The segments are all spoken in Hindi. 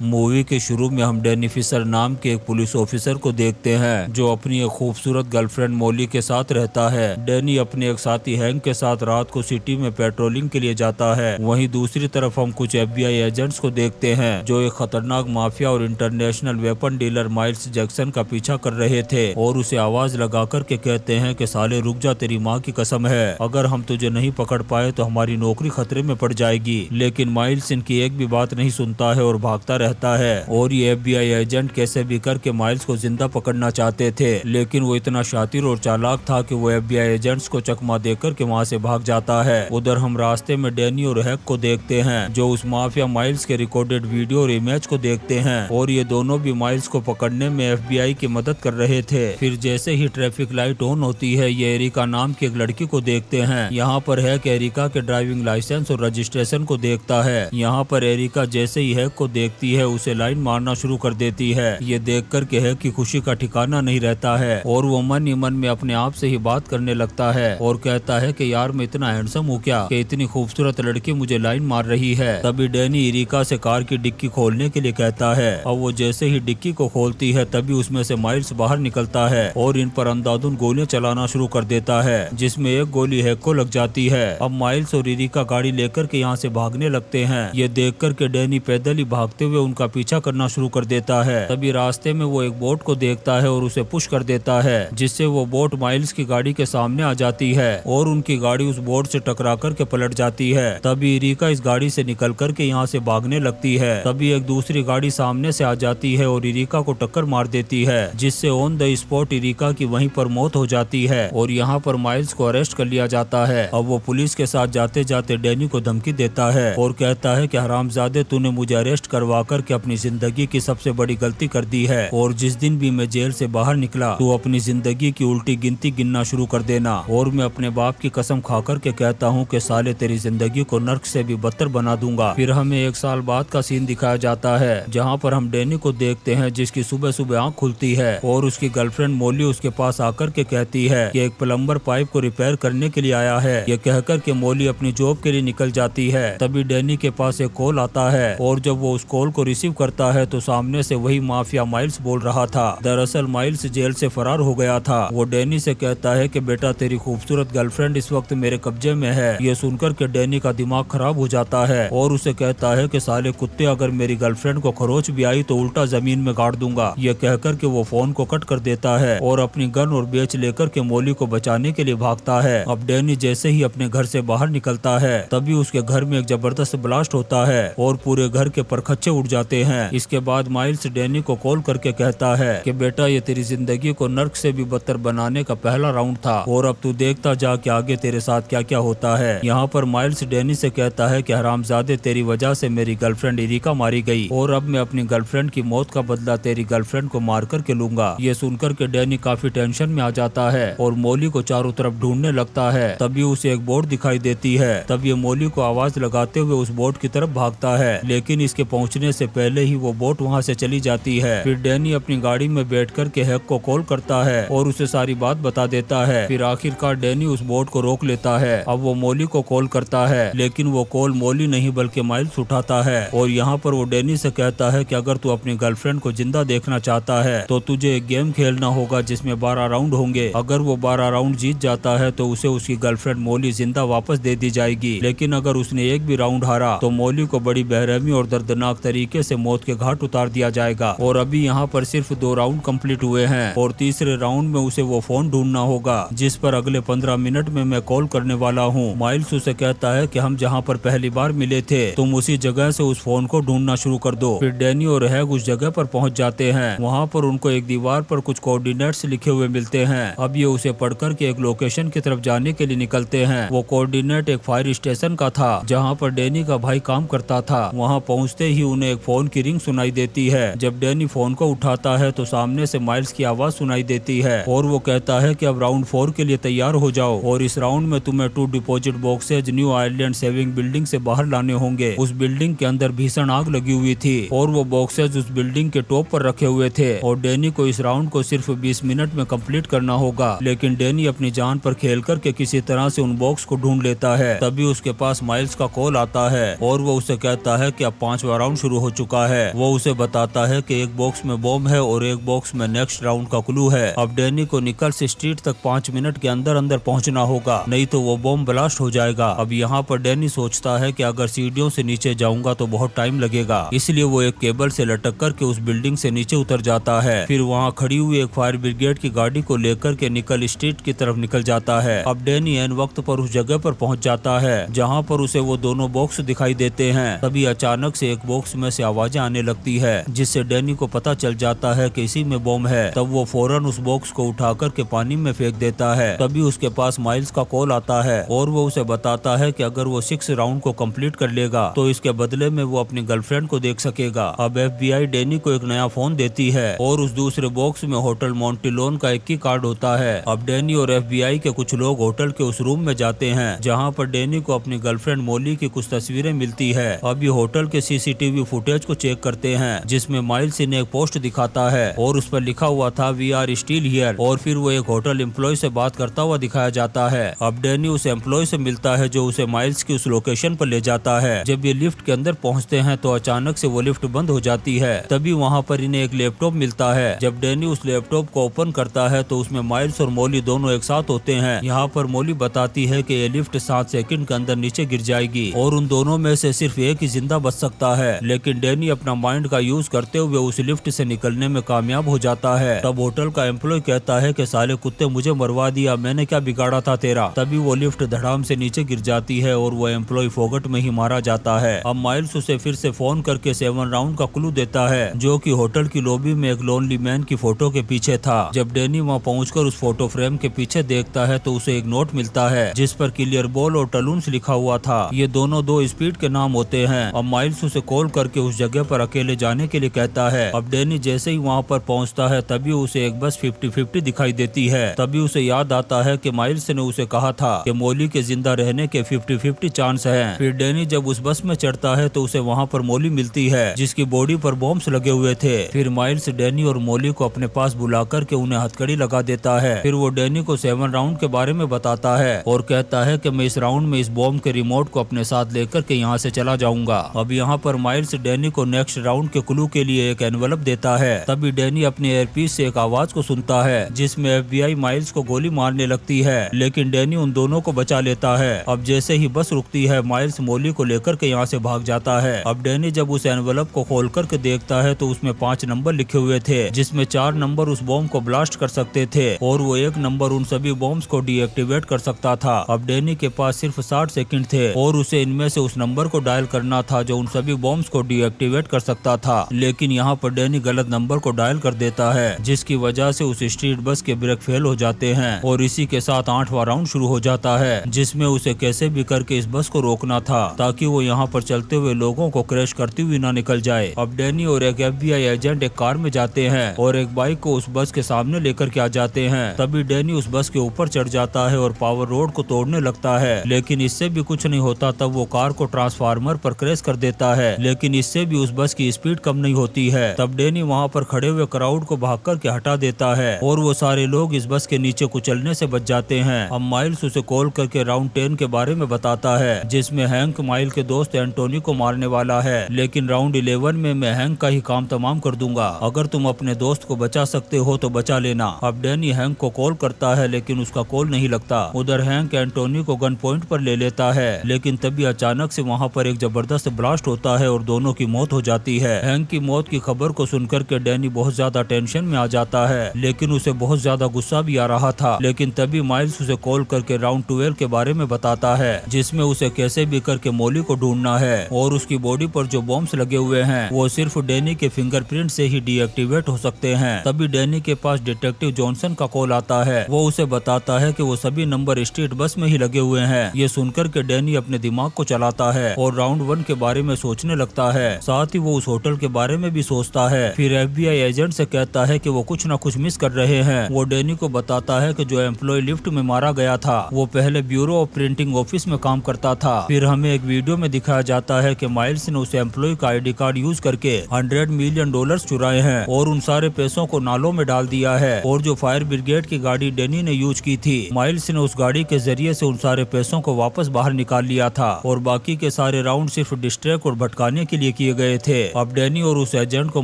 मूवी के शुरू में हम डैनी फिशर नाम के एक पुलिस ऑफिसर को देखते हैं जो अपनी एक खूबसूरत गर्लफ्रेंड मोली के साथ रहता है। डैनी अपने एक साथी हैंक के साथ रात को सिटी में पेट्रोलिंग के लिए जाता है। वहीं दूसरी तरफ हम कुछ FBI एजेंट्स को देखते हैं जो एक खतरनाक माफिया और international weapon dealer miles Jackson का पीछा कर रहे थे और उसे आवाज लगा कर के कहते हैं कि साले रुक जा, तेरी माँ की कसम है, अगर हम तुझे नहीं पकड़ पाए तो हमारी नौकरी खतरे में पड़ जाएगी। लेकिन माइल्स इनकी एक भी बात नहीं सुनता है और भागता रहता है। और ये FBI एजेंट कैसे भी करके माइल्स को जिंदा पकड़ना चाहते थे, लेकिन वो इतना शातिर और चालाक था कि वो FBI एजेंट्स को चकमा देकर के वहाँ से भाग जाता है। उधर हम रास्ते में डैनी और हैक को देखते हैं जो उस माफिया माइल्स के रिकॉर्डेड वीडियो और इमेज को देखते हैं और ये दोनों भी माइल्स को पकड़ने में FBI की मदद कर रहे थे। फिर जैसे ही ट्रैफिक लाइट ऑन होती है ये एरिका नाम की एक लड़की को देखते हैं। यहाँ पर हैक एरिका के ड्राइविंग लाइसेंस और रजिस्ट्रेशन को देखता है। यहाँ पर एरिका जैसे ही हैक को देखती है उसे लाइन मारना शुरू कर देती है। ये देख कर के हैक की खुशी का ठिकाना नहीं रहता है और वो मन ही मन में अपने आप से ही बात करने लगता है और कहता है कि यार मैं इतना हैंडसम हूँ क्या कि इतनी खूबसूरत लड़की मुझे लाइन मार रही है। तभी डैनी एरिका से कार की डिक्की खोलने के लिए कहता है और वो जैसे ही डिक्की को खोलती है तभी उसमें से माइल्स बाहर निकलता है और इन पर अंधाधुंध गोलियां चलाना शुरू कर देता है जिसमें एक गोली हैक को लग जाती है। अब माइल्स और एरिका गाड़ी लेकर के यहाँ से भागने लगते हैं। ये देख कर के डैनी पैदल ही भागते हुए उनका पीछा करना शुरू कर देता है। तभी रास्ते में वो एक बोट को देखता है और उसे पुश कर देता है जिससे वो बोट माइल्स की गाड़ी के सामने आ जाती है और उनकी गाड़ी उस बोट से टकरा कर के पलट जाती है। तभी एरिका इस गाड़ी से निकल कर के यहाँ से भागने लगती है। तभी एक दूसरी गाड़ी सामने से आ जाती है और एरिका को टक्कर मार देती है जिससे ऑन द स्पॉट एरिका की वहीं पर मौत हो जाती है और यहाँ पर माइल्स को अरेस्ट कर लिया जाता है। अब वो पुलिस के साथ जाते जाते डैनी को धमकी देता है और कहता है कि हरामजादे तूने मुझे अरेस्ट करवा कर के अपनी जिंदगी की सबसे बड़ी गलती कर दी है और जिस दिन भी मैं जेल से बाहर निकला तू अपनी जिंदगी की उल्टी गिनती गिनना शुरू कर देना और मैं अपने बाप की कसम खा कर के कहता हूँ कि साले तेरी जिंदगी को नर्क से भी बदतर बना दूंगा। फिर हमें एक साल बाद का सीन दिखाया जाता है जहाँ पर हम डैनी को देखते हैं जिसकी सुबह सुबह आँख खुलती है और उसकी गर्लफ्रेंड मोली उसके पास आकर के कहती है कि एक प्लम्बर पाइप को रिपेयर करने के लिए आया है। ये कहकर के मोली अपनी जॉब के लिए निकल जाती है। तभी डैनी के पास एक कॉल आता है और जब वो उस कॉल को रिसीव करता है तो सामने से वही माफिया माइल्स बोल रहा था। दरअसल माइल्स जेल से फरार हो गया था। वो डैनी से कहता है कि बेटा तेरी खूबसूरत गर्लफ्रेंड इस वक्त मेरे कब्जे में है। ये सुनकर के डैनी का दिमाग खराब हो जाता है और उसे कहता है कि साले कुत्ते अगर मेरी गर्लफ्रेंड को खरोच भी आई तो उल्टा जमीन में गाड़ दूंगा। ये कहकर के वो फोन को कट कर देता है और अपनी गन और बेच लेकर के मोली को बचाने के लिए भागता है। अब डैनी जैसे ही अपने घर से बाहर निकलता है तभी उसके घर में एक जबरदस्त ब्लास्ट होता है और पूरे घर के परखच्चे उड़ जाते हैं। इसके बाद माइल्स डैनी को कॉल करके कहता है कि बेटा ये तेरी जिंदगी को नर्क से भी बदतर बनाने का पहला राउंड था और अब तू देखता जा कि आगे तेरे साथ क्या क्या होता है। यहाँ पर माइल्स डैनी से कहता है कि हरामजादे तेरी वजह से मेरी गर्लफ्रेंड एरिका मारी गई और अब मैं अपनी गर्लफ्रेंड की मौत का बदला तेरी गर्लफ्रेंड को मार कर के लूंगा। ये सुनकर के डैनी काफी टेंशन में आ जाता है और मोली को चारों तरफ ढूंढने लगता है। तभी उसे एक बोट दिखाई देती है। तब ये मोली को आवाज लगाते हुए उस बोट की तरफ भागता है लेकिन इसके पहुंचने से पहले ही वो बोट वहां से चली जाती है। फिर डैनी अपनी गाड़ी में बैठकर के हैक को कॉल करता है और उसे सारी बात बता देता है। फिर आखिरकार डैनी उस बोट को रोक लेता है। अब वो मोली को कॉल करता है लेकिन वो कॉल मोली नहीं बल्कि माइल्स उठाता है और यहाँ पर वो डैनी से कहता है कि अगर तू अपनी गर्लफ्रेंड को जिंदा देखना चाहता है तो तुझे एक गेम खेलना होगा जिसमें 12 राउंड होंगे। अगर वो 12 राउंड जीत जाता है तो उसे उसकी गर्लफ्रेंड मोली जिंदा वापस दे दी जाएगी, लेकिन अगर उसने एक भी राउंड हारा तो मोली को बड़ी बेरहमी और दर्दनाक तरीके से मौत के घाट उतार दिया जाएगा। और अभी यहाँ पर सिर्फ 2 राउंड कंप्लीट हुए हैं और तीसरे राउंड में उसे वो फोन ढूंढना होगा जिस पर अगले 15 मिनट में मैं कॉल करने वाला हूँ। माइल्स उसे कहता है कि हम जहाँ पर पहली बार मिले थे तुम उसी जगह से उस फोन को ढूंढना शुरू कर दो। फिर डैनी और हैग उस जगह पर पहुँच जाते हैं। वहाँ पर उनको एक दीवार पर कुछ कोऑर्डिनेट्स लिखे हुए मिलते हैं। अब ये उसे पढ़कर के एक लोकेशन की तरफ जाने के लिए निकलते हैं। वो कोऑर्डिनेट एक फायर स्टेशन का था जहाँ पर डैनी का भाई काम करता था। वहाँ पहुँचते ही उन्हें एक फोन की रिंग सुनाई देती है। जब डैनी फोन को उठाता है तो सामने से माइल्स की आवाज सुनाई देती है और वो कहता है कि अब राउंड 4 के लिए तैयार हो जाओ और इस राउंड में तुम्हें 2 deposit boxes new Ireland saving building से बाहर लाने होंगे। उस बिल्डिंग के अंदर भीषण आग लगी हुई थी और वो बॉक्सेज उस बिल्डिंग के टॉप पर रखे हुए थे और डैनी को इस राउंड को सिर्फ 20 मिनट में कंप्लीट करना होगा। लेकिन डैनी अपनी जान पर खेल करके किसी तरह से उन बॉक्स को ढूंढ लेता है। तभी उसके पास माइल्स का कॉल आता है और वो उसे कहता है कि अब 5वां राउंड शुरू हो चुका है। वो उसे बताता है कि एक बॉक्स में बॉम्ब है और एक बॉक्स में नेक्स्ट राउंड का क्लू है। अब डैनी को निकल्स स्ट्रीट तक 5 मिनट के अंदर अंदर पहुंचना होगा, नहीं तो वो बॉम्ब ब्लास्ट हो जाएगा। अब यहाँ पर डैनी सोचता है कि अगर सीढ़ियों से नीचे जाऊंगा तो बहुत टाइम लगेगा, इसलिए वो एक केबल से लटक कर के उस बिल्डिंग से नीचे उतर जाता है। फिर वहाँ खड़ी हुई एक फायर ब्रिगेड की गाड़ी को लेकर के निकल स्ट्रीट की तरफ निकल जाता है। अब डैनी एन वक्त पर उस जगह पर पहुंच जाता है जहाँ पर उसे वो दोनों बॉक्स दिखाई देते हैं। तभी अचानक से एक बॉक्स में से आवाजें आने लगती है, जिससे डैनी को पता चल जाता है कि इसी में बॉम्ब है। तब वो फौरन उस बॉक्स को उठा कर के पानी में फेंक देता है। तभी उसके पास माइल्स का कॉल आता है और वो उसे बताता है कि अगर वो 6 राउंड को कंप्लीट कर लेगा तो इसके बदले में वो अपनी गर्लफ्रेंड को देख सकेगा। अब FBI डैनी को एक नया फोन देती है और उस दूसरे बॉक्स में होटल मॉन्टिलोन का एक ही कार्ड होता है। अब डैनी और FBI के कुछ लोग होटल के उस रूम में जाते हैं जहाँ पर डैनी को अपनी गर्लफ्रेंड मोली की कुछ तस्वीरें मिलती है। अब ये होटल के CCTV फुटेज को चेक करते हैं, जिसमें माइल्स ने एक पोस्ट दिखाता है और उस पर लिखा हुआ था "We are still here" और फिर वो एक होटल एम्प्लॉय से बात करता हुआ दिखाया जाता है। अब डैनी उस एम्प्लॉय से मिलता है जो उसे माइल्स की उस लोकेशन पर ले जाता है। जब ये लिफ्ट के अंदर पहुंचते हैं तो अचानक से वो लिफ्ट बंद हो जाती है। तभी वहाँ पर इन्हें एक लैपटॉप मिलता है। जब डैनी उस लैपटॉप को ओपन करता है तो उसमें माइल्स और मोली दोनों एक साथ होते हैं। यहाँ पर मोली बताती है कि ये लिफ्ट 7 सेकंड के अंदर नीचे गिर जाएगी और उन दोनों में से सिर्फ एक ही जिंदा बच सकता है। लेकिन डैनी अपना माइंड का यूज करते हुए उस लिफ्ट से निकलने में कामयाब हो जाता है। तब होटल का एम्प्लॉय कहता है कि साले कुत्ते, मुझे मरवा दिया, मैंने क्या बिगाड़ा था तेरा। तभी वो लिफ्ट धड़ाम से नीचे गिर जाती है और वो एम्प्लॉय फोगट में ही मारा जाता है। अब माइल्स उसे फिर से फोन करके 7 राउंड का क्लू देता है, जो कि होटल की लॉबी में एक लोनली मैन की फोटो के पीछे था। जब डैनी वहाँ पहुंचकर उस फोटो फ्रेम के पीछे देखता है तो उसे एक नोट मिलता है जिस पर क्लियर बॉल और टलून्स लिखा हुआ था। ये दोनों 2 स्पीड के नाम होते हैं। अब माइल्स उसे कॉल करके उस जगह पर अकेले जाने के लिए कहता है। अब डैनी जैसे ही वहाँ पर पहुँचता है तभी उसे एक बस 50-50 दिखाई देती है। तभी उसे याद आता है कि माइल्स ने उसे कहा था कि मोली के जिंदा रहने के 50-50 चांस हैं। फिर डैनी जब उस बस में चढ़ता है तो उसे वहाँ पर मोली मिलती है जिसकी बॉडी पर बॉम्ब्स लगे हुए थे। फिर माइल्स डैनी और मोली को अपने पास बुला कर के उन्हें हथकड़ी लगा देता है। फिर वो डैनी को 7 राउंड के बारे में बताता है और कहता है कि मैं इस राउंड में इस बॉम्ब के रिमोट को अपने साथ लेकर के यहाँ से चला जाऊंगा। अब यहाँ पर माइल्स डैनी को नेक्स्ट राउंड के क्लू के लिए एक एनवलप देता है। तभी डैनी अपने एयरपीस से एक आवाज को सुनता है जिसमें FBI माइल्स को गोली मारने लगती है, लेकिन डैनी उन दोनों को बचा लेता है। अब जैसे ही बस रुकती है माइल्स मोली को लेकर के यहाँ से भाग जाता है। अब डैनी जब उस एनवलप को खोल करके देखता है तो उसमें 5 नंबर लिखे हुए थे, जिसमें 4 नंबर उस बॉम्ब को ब्लास्ट कर सकते थे और वो 1 नंबर उन सभी बॉम्ब्स को डीएक्टिवेट कर सकता था। अब डैनी के पास सिर्फ 60 सेकंड थे और उसे इनमें से उस नंबर को डायल करना था जो उन सभी बॉम्ब्स को डीएक्टिवेट कर सकता था। लेकिन यहाँ पर डैनी गलत नंबर को डायल कर देता है, जिसकी वजह से उस स्ट्रीट बस के ब्रेक फेल हो जाते हैं और इसी के साथ 8वां राउंड शुरू हो जाता है, जिसमें उसे कैसे भी करके इस बस को रोकना था ताकि वो यहाँ पर चलते हुए लोगों को क्रैश करती हुई ना निकल जाए। अब डैनी और एक FBI एजेंट एक कार में जाते हैं और एक बाइक को उस बस के सामने लेकर के आ जाते हैं। तभी डैनी उस बस के ऊपर चढ़ जाता है और पावर रोड को तोड़ने लगता है, लेकिन इससे भी कुछ नहीं होता। तब वो कार को ट्रांसफार्मर पर क्रैश कर देता है, लेकिन इससे भी उस बस की स्पीड कम नहीं होती है। तब डैनी वहाँ पर खड़े हुए क्राउड को भाग कर के हटा देता है और वो सारे लोग इस बस के नीचे कुचलने से बच जाते हैं। अब माइल्स उसे कॉल करके राउंड 10 के बारे में बताता है, जिसमें हैंक माइल के दोस्त एंटोनी को मारने वाला है, लेकिन राउंड 11 में मैं हैंक का ही काम तमाम कर दूंगा। अगर तुम अपने दोस्त को बचा सकते हो तो बचा लेना। अब डैनी हैंक को कॉल करता है, लेकिन उसका कॉल नहीं लगता। उधर हैंक एंटोनी को गन पॉइंट पर ले लेता है, लेकिन तभी अचानक से वहाँ पर एक जबरदस्त ब्लास्ट होता है और दोनों की मौत हो जाती है। हैंक की मौत की खबर को सुनकर के डैनी बहुत ज्यादा टेंशन में आ जाता है, लेकिन उसे बहुत ज्यादा गुस्सा भी आ रहा था। लेकिन तभी माइल्स उसे कॉल करके राउंड 12 के बारे में बताता है, जिसमें उसे कैसे भी करके मोली को ढूंढना है और उसकी बॉडी पर जो बॉम्ब्स लगे हुए हैं वो सिर्फ डैनी के फिंगरप्रिंट से ही डीएक्टिवेट हो सकते हैं। तभी डैनी के पास डिटेक्टिव जॉनसन का कॉल आता है। वो उसे बताता है कि वो सभी नंबर स्ट्रीट बस में ही लगे हुए हैं। ये सुनकर के डैनी अपने दिमाग को चलाता है और राउंड 1 के बारे में सोचने लगता है। साथ ही वो उस होटल के बारे में भी सोचता है। फिर FBI एजेंट से कहता है कि वो कुछ न कुछ मिस कर रहे हैं। वो डैनी को बताता है कि जो एम्प्लॉय लिफ्ट में मारा गया था वो पहले ब्यूरो ऑफ प्रिंटिंग ऑफिस में काम करता था। फिर हमें एक वीडियो में दिखाया जाता है कि माइल्स ने उस एम्प्लॉय का ID कार्ड यूज करके $100 मिलियन चुराए हैं और उन सारे पैसों को नालों में डाल दिया है। और जो फायर ब्रिगेड की गाड़ी डैनी ने यूज की थी, माइल्स ने उस गाड़ी के जरिए से उन सारे पैसों को वापस बाहर निकाल लिया था और बाकी के सारे राउंड सिर्फ डिस्ट्रैक्ट और भटकाने के लिए किए गए थे। अब डैनी और उस एजेंट को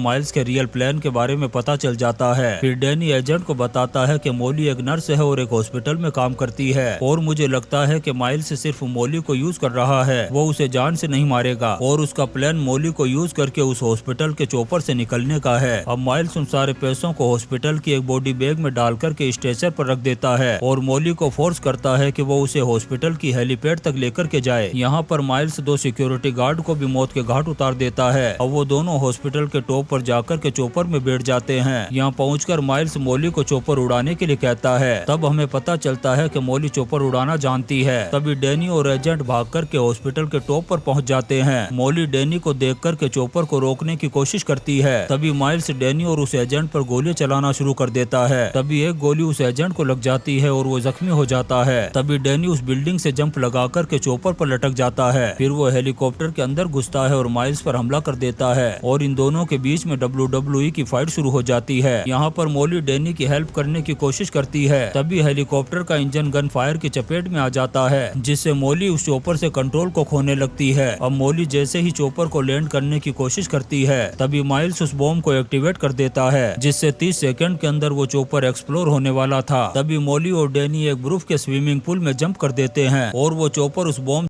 माइल्स के रियल प्लान के बारे में पता चल जाता है। फिर डैनी एजेंट को बताता है कि मॉली एक नर्स है और एक हॉस्पिटल में काम करती है और मुझे लगता है कि माइल्स सिर्फ मॉली को यूज कर रहा है, वो उसे जान से नहीं मारेगा और उसका प्लान मॉली को यूज करके उस हॉस्पिटल के चॉपर से निकलने का है। अब माइल्स उन सारे पैसों को हॉस्पिटल की एक बॉडी बैग में डालकर के स्ट्रेचर पर रख देता है और मॉली को फोर्स करता है कि वो उसे हॉस्पिटल की हेलीपैड तक लेकर के जाए। यहाँ पर माइल्स 2 सिक्योरिटी गार्ड को भी मौत के घाट उतार देता है। अब वो दोनों हॉस्पिटल के टॉप पर जाकर के चॉपर में बैठ जाते हैं। यहाँ पहुंचकर माइल्स मॉली को चॉपर उड़ाने के लिए कहता है। तब हमें पता चलता है कि मॉली चॉपर उड़ाना जानती है। तभी डैनी और एजेंट भाग कर के हॉस्पिटल के टॉप पर पहुंच जाते हैं। मॉली डैनी को देख कर के चॉपर को रोकने की कोशिश करती है। तभी माइल्स डैनी और उस एजेंट पर गोली चलाना शुरू कर देता है। तभी एक गोली उस एजेंट को लग जाती है और वो जख्मी हो जाता है। तभी डैनी उस बिल्डिंग से जंप लगा कर के चॉपर पर लटक जाता है। फिर वो हेलीकॉप्टर के अंदर घुसता है और माइल्स पर हमला कर देता है और इन दोनों के बीच में WWE की फाइट शुरू हो जाती है। यहाँ पर मॉली डैनी की हेल्प करने की कोशिश करती है। तभी हेलीकॉप्टर का इंजन गन फायर की चपेट में आ जाता है, जिससे मॉली उस चॉपर से कंट्रोल को खोने लगती है। अब मॉली जैसे ही चॉपर को लैंड करने की कोशिश करती है, तभी माइल्स उस बॉम्ब को एक्टिवेट कर देता है, जिससे 30 सेकंड के अंदर वो चॉपर एक्सप्लोर होने वाला था। तभी मॉली और डैनी एक बर्फ के स्विमिंग पूल में जंप कर देते हैं और वो चॉपर उस बॉम्ब